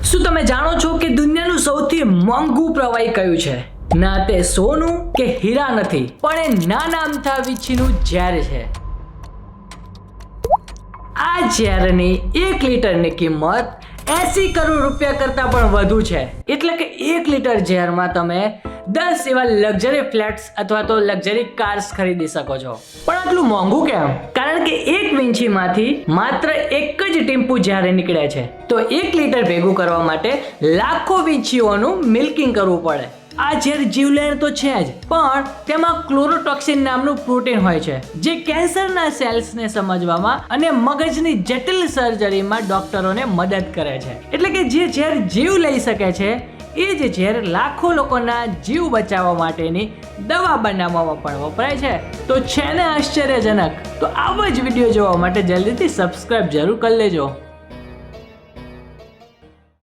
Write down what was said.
શું તમે જાણો છો કે દુનિયાનું સૌથી મોંઘું પ્રવાહી કયું છે? ના તે સોનું કે હીરા નથી, પણ એ નાના અમથા વીંછીનું ઝેર છે. આ ઝેરની 1 લીટરની કિંમત 80 કરોડ રૂપિયા કરતા પણ વધુ છે. એટલે કે 1 લીટર ઝેરમાં તમે 10 એવા લક્ઝરી ફ્લેટ્સ અથવા તો લક્ઝરી કાર્સ ખરીદી શકો છો. પણ આટલું મોંઘું કેમ? કારણ કે એક વીંછીમાંથી માત્ર એક જ ટીમ્પુ ઝેર નીકળે છે. તો 1 લીટર ભેગું કરવા માટે લાખો વીંછીઓનું મિલ્કિંગ કરવું પડે. આ ઝેર જીવલેણ તો છે જ, પણ તેમાં ક્લોરોટોક્સિન નામનું પ્રોટીન હોય છે, જે કેન્સરના સેલ્સને સમજવામાં અને મગજની જટિલ સર્જરીમાં ડોક્ટરોને મદદ કરે છે. એટલે કે જે ઝેર જીવ લઈ શકે છે, એ જ ઝેર લાખો લોકોના જીવ બચાવવા માટેની દવા બનાવવામાં પણ વપરાય છે. તો છે ને આશ્ચર્યજનક? તો આવા જ વિડીયો જોવા માટે જલ્દીથી સબસ્ક્રાઇબ જરૂર કરી લેજો.